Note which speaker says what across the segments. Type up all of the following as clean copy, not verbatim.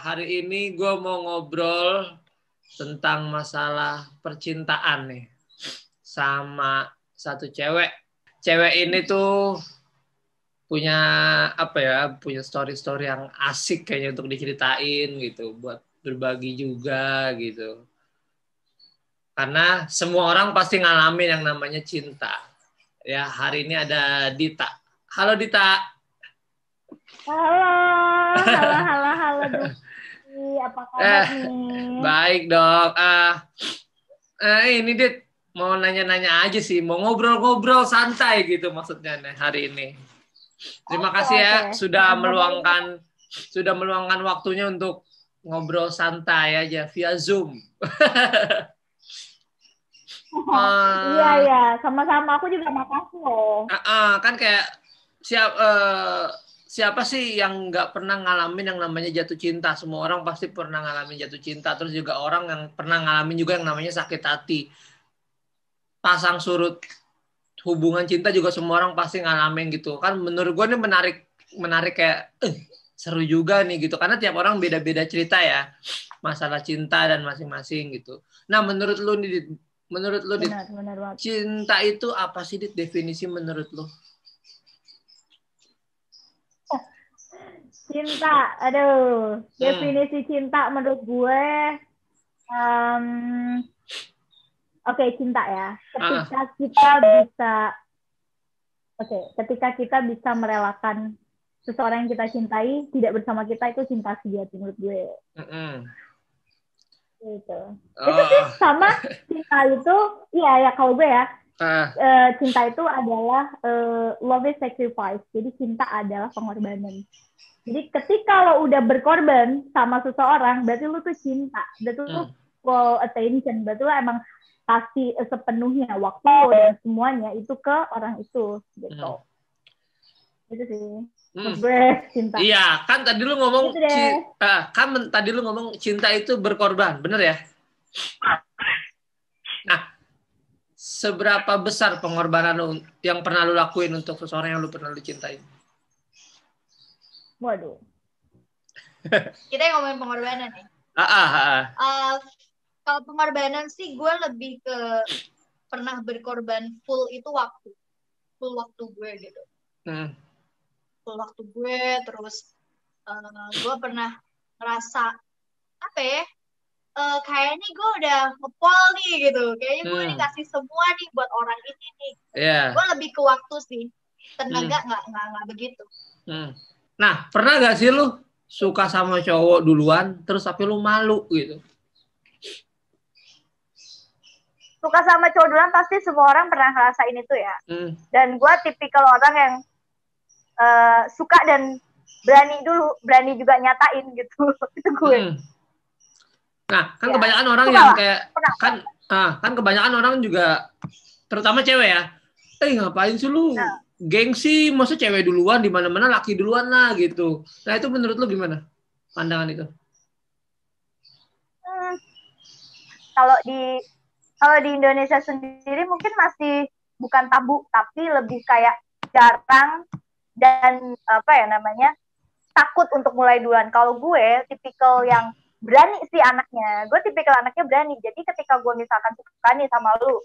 Speaker 1: hari ini gue mau ngobrol tentang masalah percintaan nih sama satu cewek. Cewek ini tuh punya punya story-story yang asik kayaknya untuk diceritain gitu, buat berbagi juga gitu. Karena semua orang pasti ngalamin yang namanya cinta. Ya, hari ini ada Dita. Halo Dita.
Speaker 2: Halo, Duki. Apa kabar nih?
Speaker 1: Baik dong. Ini Dit, mau nanya-nanya aja sih, mau ngobrol-ngobrol santai gitu maksudnya nih hari ini. Terima kasih ya sudah meluangkan waktunya untuk ngobrol santai aja via Zoom.
Speaker 2: Iya, sama-sama. Aku juga makasih loh.
Speaker 1: Kan kayak siapa sih yang nggak pernah ngalamin yang namanya jatuh cinta? Semua orang pasti pernah ngalamin jatuh cinta. Terus juga orang yang pernah ngalamin juga yang namanya sakit hati. Pasang surut hubungan cinta juga semua orang pasti ngalamin gitu. Kan menurut gue ini menarik kayak seru juga nih gitu. Karena tiap orang beda-beda cerita ya. Masalah cinta dan masing-masing gitu. Nah, menurut lu
Speaker 2: Benar banget.
Speaker 1: cinta itu apa sih, Dit, definisi menurut lu?
Speaker 2: Cinta, aduh. Definisi cinta menurut gue, oke, cinta ya. Ketika kita bisa merelakan seseorang yang kita cintai tidak bersama kita, itu cinta sejati menurut gue. Gitu. Itu sih sama cinta itu, iya ya kalau gue ya. Cinta itu adalah love is sacrifice. Jadi cinta adalah pengorbanan. Jadi ketika lo udah berkorban sama seseorang, berarti lo tuh cinta. Berarti lo full attention. Berarti lo emang kasih sepenuhnya waktu lo dan semuanya itu ke orang itu. Gitu. Itu sih. Gue cinta.
Speaker 1: Iya, kan tadi lu ngomong tadi lu ngomong cinta itu berkorban, bener ya? Nah, seberapa besar pengorbanan lu yang pernah lu lakuin untuk seseorang yang lu pernah lu cintain?
Speaker 2: Waduh.
Speaker 3: Kita yang ngomongin pengorbanan nih. Kalau pengorbanan sih gue lebih ke pernah berkorban full itu full waktu gue gitu. Full waktu gue, terus gue pernah ngerasa kayaknya gue udah ngepol nih gitu. Kayaknya gue ini kasih semua nih buat orang ini nih.
Speaker 1: Yeah.
Speaker 3: Gue lebih ke waktu sih. Tenaga nggak begitu.
Speaker 1: Nah, pernah gak sih lu suka sama cowok duluan, terus tapi lu malu gitu?
Speaker 2: Suka sama cowok duluan pasti semua orang pernah ngerasain itu ya. Dan gue tipikal orang yang suka dan berani juga nyatain gitu. Itu gue.
Speaker 1: Nah, kan kebanyakan orang yang kayak kan kebanyakan orang juga, terutama cewek ya. Ngapain sih lu? Gengsi, masa cewek duluan, di mana-mana laki duluan lah gitu. Nah, itu menurut lu gimana pandangan itu?
Speaker 2: Kalau di Indonesia sendiri mungkin masih bukan tabu, tapi lebih kayak jarang dan takut untuk mulai duluan. Kalau gue tipikal yang berani sih anaknya. Gue tipikal anaknya berani. Jadi ketika gue misalkan suka nih sama lu,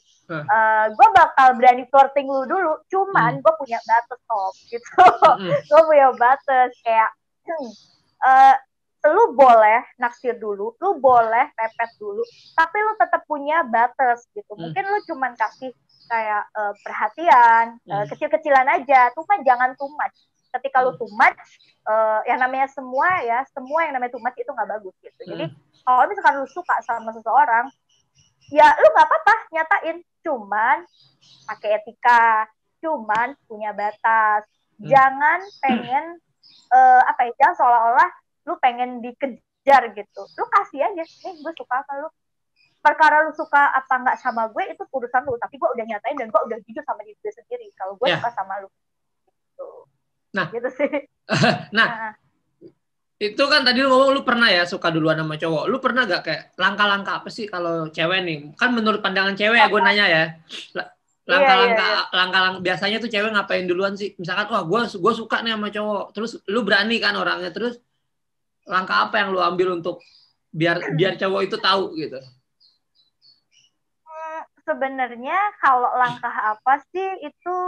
Speaker 2: gue bakal berani flirting lu dulu. Cuman gue punya batas gitu. Gue punya batas kayak, lu boleh naksir dulu, lu boleh pepet dulu, tapi lu tetap punya batas gitu. Mungkin lu cuman kasih kayak perhatian, kecil-kecilan aja. Cuman jangan too much. Ketika lu too much, yang namanya semua yang namanya too much itu nggak bagus gitu. Jadi kalau misalkan lu suka sama seseorang, ya lu nggak apa-apa nyatain, cuman pakai etika, cuman punya batas. Jangan pengen jangan seolah-olah lu pengen dikejar gitu. Lu kasih aja, nih gue suka sama lu. Perkara lu suka apa nggak sama gue itu urusan lu, tapi gue udah nyatain dan gue udah jujur sama diri gue sendiri kalau gue suka sama lu. Gitu.
Speaker 1: Nah,
Speaker 2: gitu sih.
Speaker 1: Itu kan tadi lu ngomong lu pernah ya suka duluan sama cowok. Lu pernah gak kayak langkah-langkah apa sih kalau cewek nih? Kan menurut pandangan cewek ya, gue nanya ya. Langkah-langkah biasanya tuh cewek ngapain duluan sih? Misalkan, wah gue suka nih sama cowok. Terus lu berani kan orangnya, terus langkah apa yang lu ambil untuk biar cowok itu tahu gitu?
Speaker 2: Sebenarnya kalau langkah apa sih itu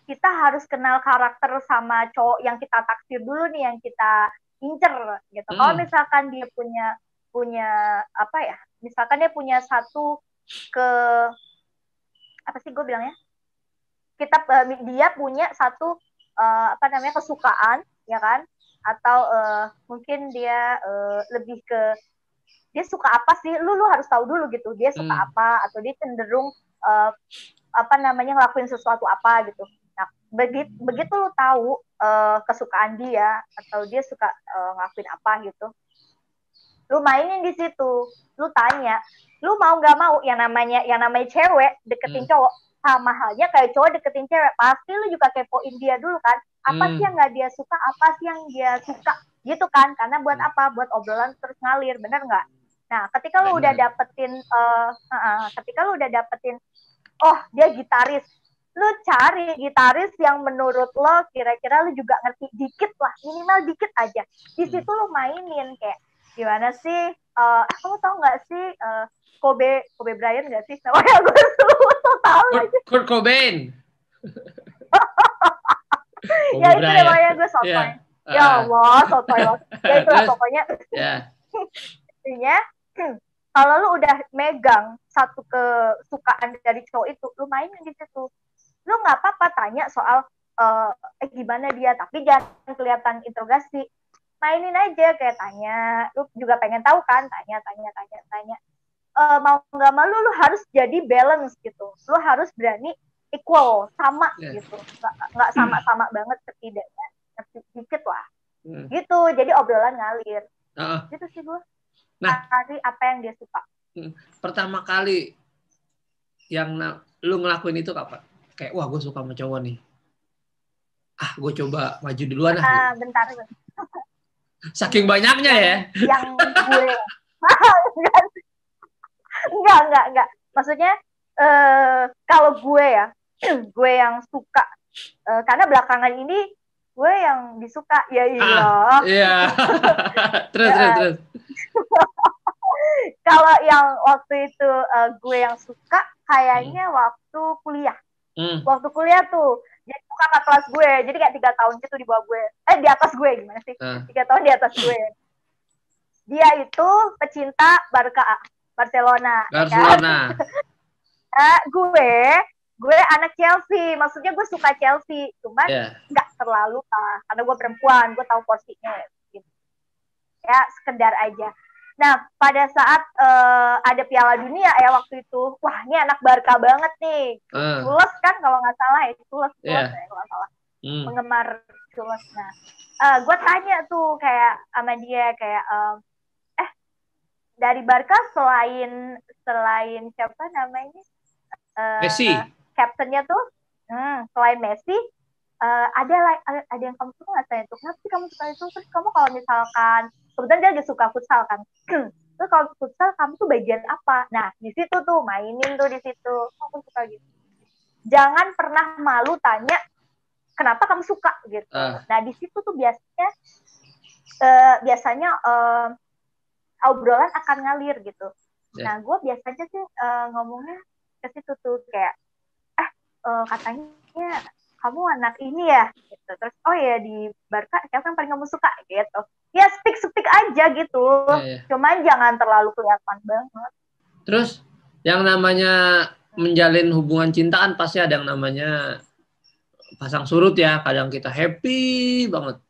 Speaker 2: kita harus kenal karakter sama cowok yang kita taksir dulu nih, yang kita incer gitu. Kalau misalkan dia punya apa ya? Misalkan dia punya satu apa sih gue bilangnya? Dia punya satu kesukaan, ya kan? Atau mungkin dia lebih ke dia suka apa sih? Lu harus tahu dulu gitu. Dia suka apa, atau dia cenderung ngelakuin sesuatu apa gitu. Nah, begitu lu tahu kesukaan dia atau dia suka ngelakuin apa gitu, lu mainin di situ, lu tanya, lu mau nggak mau, yang namanya cewek deketin cowok sama halnya kayak cowok deketin cewek, pasti lu juga kepoin dia dulu kan, apa sih yang nggak dia suka, apa sih yang dia suka gitu kan, karena buat apa, buat obrolan terus ngalir, bener nggak? Nah, ketika lu udah dapetin oh dia gitaris, lu cari gitaris yang menurut lo kira-kira lu juga ngerti dikit lah, minimal dikit aja, di situ lu mainin kayak gimana sih, kamu tau nggak sih Kobe Bryant nggak sih? Oh ya, gue tuh tahu aja.
Speaker 1: Kurt Cobain.
Speaker 2: Ya itu namanya gue sotoy. Ya Allah, sotoy banget. Ya itulah pokoknya. Intinya, kalau lu udah megang satu kesukaan dari cowok itu, lu mainin di situ. Lu nggak apa-apa tanya soal gimana dia, tapi jangan kelihatan interogasi. Mainin aja kayak tanya, lu juga pengen tahu kan, tanya. Mau nggak mau lu harus jadi balance gitu, lu harus berani equal, sama gitu, nggak sama-sama banget, setidaknya sedikit lah, gitu, jadi obrolan ngalir, gitu sih gue. Nah, cari apa yang dia suka.
Speaker 1: Pertama kali yang lu ngelakuin itu kapan? Kayak, wah gue suka sama cowok nih, gue coba maju duluan lah.
Speaker 2: Bentar.
Speaker 1: Saking banyaknya ya.
Speaker 2: Yang gue enggak. Maksudnya kalau gue ya, gue yang suka, karena belakangan ini gue yang disuka, ya iya.
Speaker 1: Iya. Terus.
Speaker 2: Kalau yang waktu itu gue yang suka, kayaknya waktu kuliah. Waktu kuliah tuh, jadi itu kakak kelas gue, jadi kayak 3 tahun gitu di bawah gue, di atas gue, gimana sih? 3 tahun di atas gue. Dia itu pecinta Barcelona. Kan? Gue anak Chelsea, maksudnya gue suka Chelsea, cuman nggak terlalu karena gue perempuan, gue tahu porsinya gitu. Ya sekedar aja. Nah, pada saat ada Piala Dunia ya waktu itu, wah ini anak Barca banget nih, Sules kan kalau nggak salah, Sules ya kalau nggak salah, penggemar Sules. Nah, gue tanya tuh kayak sama dia kayak, dari Barca selain siapa namanya,
Speaker 1: Messi,
Speaker 2: captainnya tuh, selain Messi, ada yang kamu suka nggak, saya tuh kenapa sih kamu suka itu, terus kamu kalau misalkan kebetulan dia lagi suka futsal kan, terus kalau futsal kamu tuh bagian apa? Nah di situ tuh mainin tuh di situ, aku suka gitu. Jangan pernah malu tanya kenapa kamu suka gitu. Nah di situ tuh biasanya obrolan akan ngalir gitu. Nah gue biasanya sih ngomongnya ke situ tuh kayak, katanya kamu anak ini ya gitu. Terus oh ya di Barca siapa yang paling kamu suka gitu. Ya speak aja gitu. Cuman jangan terlalu kelihatan banget.
Speaker 1: Terus yang namanya menjalin hubungan cinta kan pasti ada yang namanya pasang surut ya. Kadang kita happy banget,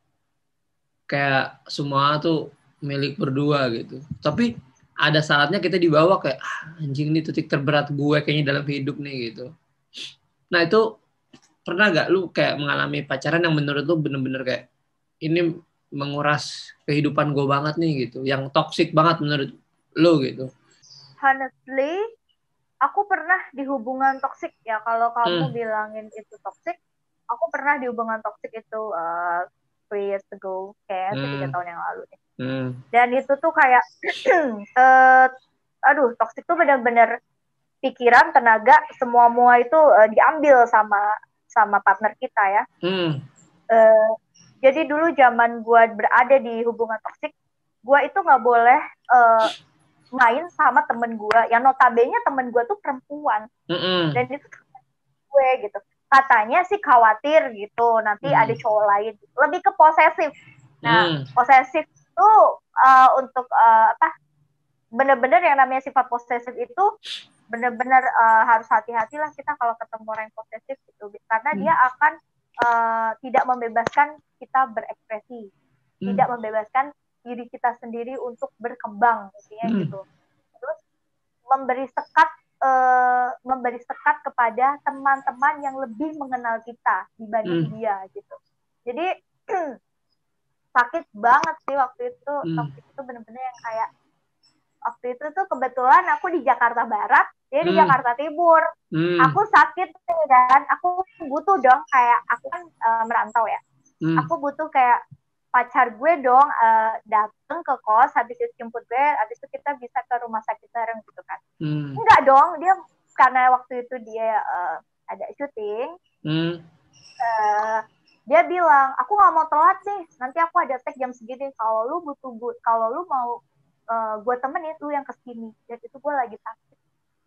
Speaker 1: kayak semua tuh milik berdua gitu. Tapi ada saatnya kita dibawa kayak, anjing ini titik terberat gue kayaknya dalam hidup nih gitu. Nah itu pernah gak lu kayak mengalami pacaran yang menurut lu bener-bener kayak ini menguras kehidupan gue banget nih gitu, yang toxic banget menurut lu gitu?
Speaker 2: Honestly, aku pernah di hubungan toxic ya, kalau kamu bilangin itu toxic, aku pernah di hubungan toxic itu 3 years ago, kayak 3 tahun yang lalu deh. Dan itu tuh kayak toxic tuh benar-benar pikiran, tenaga, semua itu diambil sama partner kita ya. Jadi dulu zaman gue berada di hubungan toksik, gue itu nggak boleh main sama temen gue, yang notabene temen gue tuh perempuan, dan itu gue gitu. Katanya sih khawatir gitu, nanti ada cowok lain, lebih ke posesif. Nah, posesif itu untuk bener-bener yang namanya sifat posesif itu bener-bener harus hati-hati lah kita kalau ketemu orang yang posesif gitu, karena dia akan tidak membebaskan kita berekspresi, tidak membebaskan diri kita sendiri untuk berkembang, intinya gitu. Terus memberi sekat kepada teman-teman yang lebih mengenal kita dibanding dia gitu. Jadi sakit banget sih waktu itu. Toksik itu bener-bener yang kayak waktu itu tuh kebetulan aku di Jakarta Barat, dia di Jakarta Timur. Aku sakit kan, aku butuh dong, kayak aku kan merantau ya. Aku butuh kayak pacar gue dong datang ke kos, habis itu jemput gue, habis itu kita bisa ke rumah sakit bareng gitu kan. Enggak dong, dia karena waktu itu dia ada syuting, dia bilang, aku nggak mau telat nih, nanti aku ada tag jam segini, kalau lu mau gue temenin lu yang kesini. Dan itu gue lagi sakit,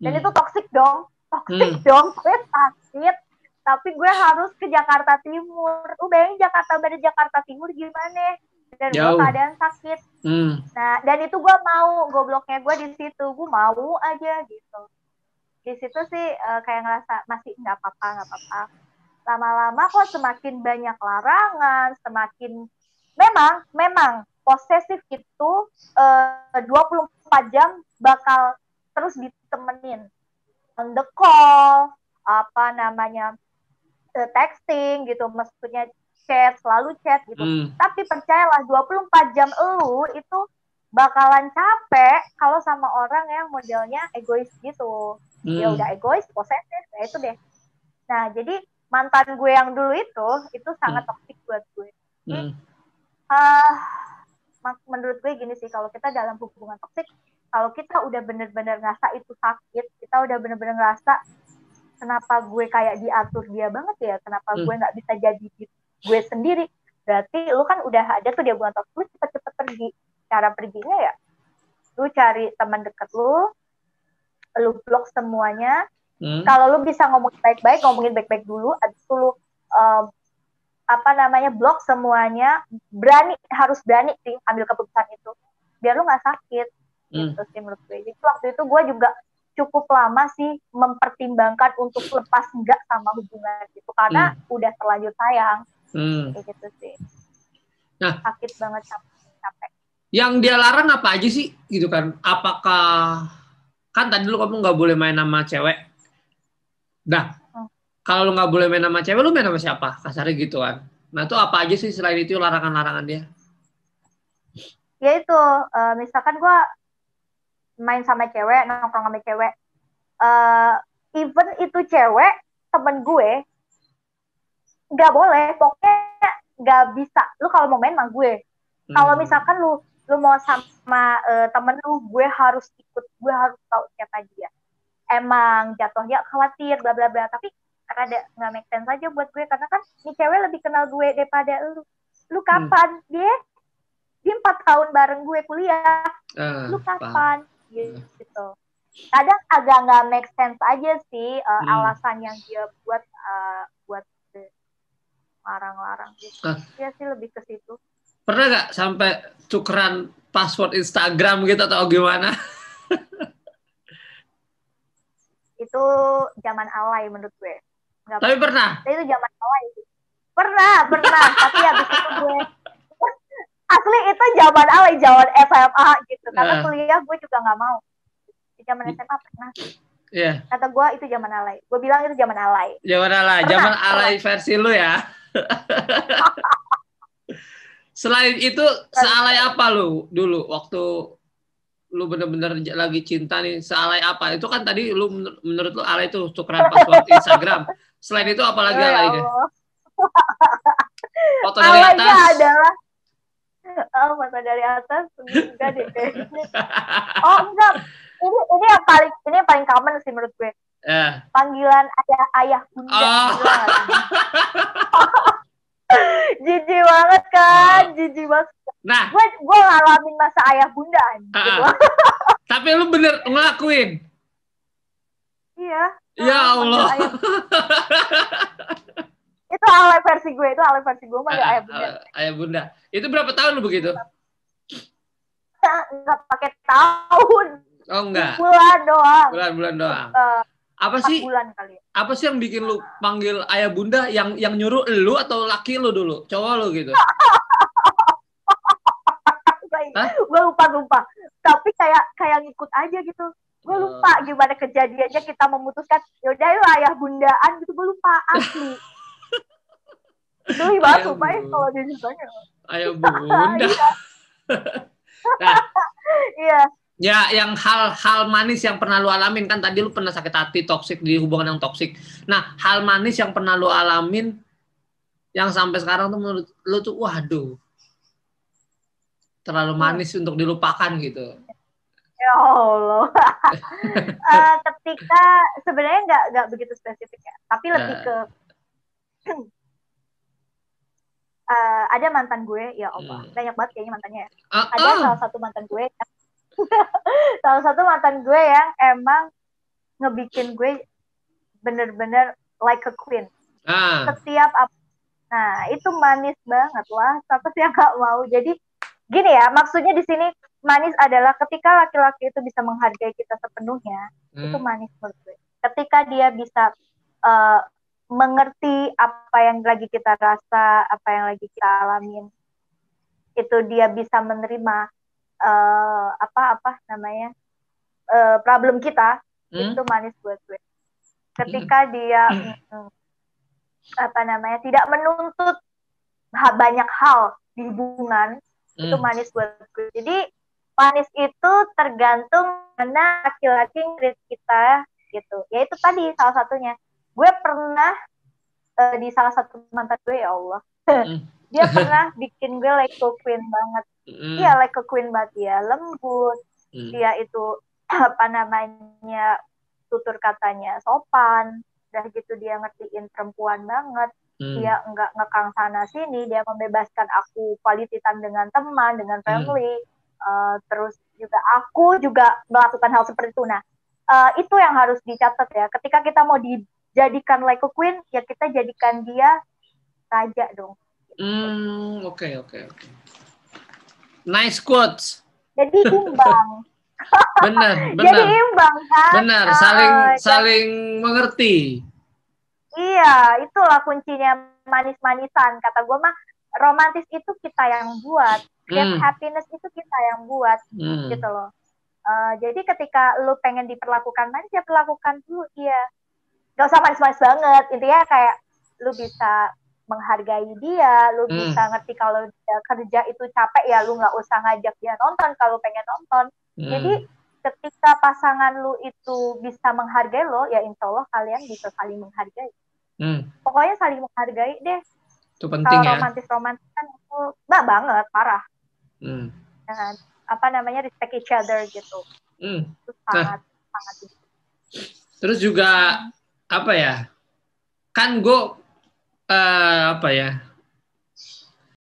Speaker 2: dan itu toksik dong, gue sakit tapi gue harus ke Jakarta Timur. Lu bayangin Jakarta Barat, Jakarta Timur gimana? Dan gue keadaan sakit. Nah, dan itu gue mau, gobloknya gue di situ, gue mau aja gitu. Di situ sih kayak ngerasa masih nggak apa-apa. Lama-lama kok semakin banyak larangan, semakin memang posesif itu 24 jam bakal terus ditemenin. On the call, texting gitu, maksudnya selalu chat gitu. Tapi percayalah 24 jam lu itu bakalan capek kalau sama orang yang modelnya egois gitu. Ya udah egois, posesif, ya itu deh. Nah, jadi mantan gue yang dulu itu sangat toksik buat gue. Menurut gue gini sih, kalau kita dalam hubungan toksik, kalau kita udah bener-bener ngerasa itu sakit, kita udah bener-bener ngerasa kenapa gue kayak diatur dia banget ya, kenapa gue nggak bisa jadi gue sendiri, berarti lu kan udah ada tuh dia hubungan toksik, lu cepet-cepet pergi. Cara perginya ya lu cari teman deket lu blok semuanya. Kalau lu bisa ngomongin baik-baik dulu, abis itu lu blok semuanya, harus berani sih ambil keputusan itu biar lu nggak sakit. Gitu sih menurut gue. Jadi waktu itu gue juga cukup lama sih mempertimbangkan untuk lepas enggak sama hubungan gitu, karena udah terlanjur sayang. Kayak gitu sih.
Speaker 1: Nah,
Speaker 2: sakit banget, capek.
Speaker 1: Yang dia larang apa aja sih gitu kan? Apakah kan tadi lu ngomong nggak boleh main sama cewek. Nah, kalau lu nggak boleh main sama cewek, lu main sama siapa? Kasarnya gitu kan. Nah, itu apa aja sih selain itu larangan-larangan dia?
Speaker 2: Ya itu, misalkan gue main sama cewek, nongkrong sama cewek, even itu cewek temen gue, nggak boleh, pokoknya nggak bisa. Lu kalau mau main sama gue, kalau misalkan lu mau sama temen lu, gue harus ikut, gue harus tahu siapa dia. Emang jatuhnya khawatir, bla bla bla, tapi rada nggak make sense aja buat gue, karena kan ini cewek lebih kenal gue daripada lu. Lu kapan? Dia 4 tahun bareng gue kuliah. Lu kapan? Gitu. Kadang agak nggak make sense aja sih alasan yang dia buat larang-larang gitu. Dia sih lebih ke situ.
Speaker 1: Pernah nggak sampai tukeran password Instagram gitu atau gimana?
Speaker 2: Itu zaman alay menurut gue.
Speaker 1: Tapi pernah?
Speaker 2: Itu zaman alay. Pernah. Tapi habis itu gue asli itu zaman alay, zaman SMA gitu. Karena kuliah gue juga nggak mau. Di zaman SMA pernah.
Speaker 1: Iya.
Speaker 2: Kata gue itu zaman alay. Gue bilang itu zaman alay.
Speaker 1: Zaman alay versi lu ya. Selain itu, sealay apa lu dulu waktu lu bener-bener lagi cinta nih? Sealay apa? Itu kan tadi lu menurut lu alay itu tukeran password Instagram. Selain itu apa lagi alaynya? Foto dari atas.
Speaker 2: Alaynya adalah foto dari atas enggak deh. Enggak. Ini yang paling common sih menurut gue. Panggilan ayah bunda. Jijik banget kan, jijik banget.
Speaker 1: Nah,
Speaker 2: gue ngalamin masa ayah bunda gitu.
Speaker 1: Tapi lu bener ngelakuin?
Speaker 2: Iya.
Speaker 1: Ya Allah.
Speaker 2: Itu alay versi gue, manggil ayah bunda.
Speaker 1: Ayah bunda. Itu berapa tahun lu begitu?
Speaker 2: Enggak pakai tahun.
Speaker 1: Oh enggak.
Speaker 2: Bulan doang.
Speaker 1: Bulan doang. Apa sih?
Speaker 2: Bulan kali.
Speaker 1: Apa sih yang bikin lu panggil ayah bunda? Yang nyuruh lu atau laki lu dulu? Cowok lu gitu?
Speaker 2: Gue lupa. Tapi kayak ngikut aja gitu. Gue lupa gimana kejadiannya kita memutuskan. Yaudah yuk ayah bundaan gitu. Gue lupa asli. Geli banget lupa ya kalau dia ditanya.
Speaker 1: Ayah bunda. Nah,
Speaker 2: iya.
Speaker 1: Ya, yang hal-hal manis yang pernah lu alamin kan tadi lu pernah sakit hati, toksik di hubungan yang toksik. Nah, hal manis yang pernah lu alamin yang sampai sekarang tuh menurut lu tuh waduh. Terlalu manis untuk dilupakan gitu.
Speaker 2: Ya Allah. Ketika sebenarnya nggak begitu spesifik ya, tapi lebih ke ada mantan gue, ya Allah, banyak banget kayaknya mantannya ya. Ada salah satu mantan gue yang emang ngebikin gue bener-bener like a queen. Setiap nah itu manis banget lah, siapa sih yang gak mau. Jadi gini ya, maksudnya di sini manis adalah ketika laki-laki itu bisa menghargai kita sepenuhnya, itu manis menurut gue. Ketika dia bisa mengerti apa yang lagi kita rasa, apa yang lagi kita alamin, itu dia bisa menerima problem kita, itu manis buat gue. Ketika dia tidak menuntut banyak hal di hubungan, itu manis buat gue. Jadi manis itu tergantung mana laki-laki ngeliat kita gitu. Ya itu tadi salah satunya. Gue pernah di salah satu mantan gue, ya Allah, dia pernah bikin gue like a queen banget. Iya, like a queen banget. Dia lembut, dia itu tutur katanya sopan, udah gitu dia ngertiin perempuan banget. Dia enggak ngekang sana sini, dia membebaskan aku quality time dengan teman, dengan family. Terus juga aku juga melakukan hal seperti itu. Nah, itu yang harus dicatat ya. Ketika kita mau dijadikan like a queen, ya kita jadikan dia raja dong.
Speaker 1: Oke. Nice quotes.
Speaker 2: Jadi imbang.
Speaker 1: Benar.
Speaker 2: Jadi imbang kan?
Speaker 1: Benar, saling mengerti.
Speaker 2: Iya, itulah kuncinya manis-manisan. Kata gue mah, romantis itu kita yang buat. Happiness itu kita yang buat. Gitu loh. Jadi ketika lu pengen diperlakukan manis, ya perlakukan dulu, iya. Gak usah manis-manis banget. Intinya kayak lu bisa menghargai dia, lu bisa ngerti kalau dia kerja itu capek, ya lu gak usah ngajak dia nonton kalau pengen nonton. Jadi ketika pasangan lu itu bisa menghargai lo, ya insya Allah kalian bisa saling menghargai. Pokoknya saling menghargai deh.
Speaker 1: Itu penting ya.
Speaker 2: Kalau romantis kan itu banget, parah. Respect each other gitu. Itu sangat.
Speaker 1: Terus juga apa ya? Kan gue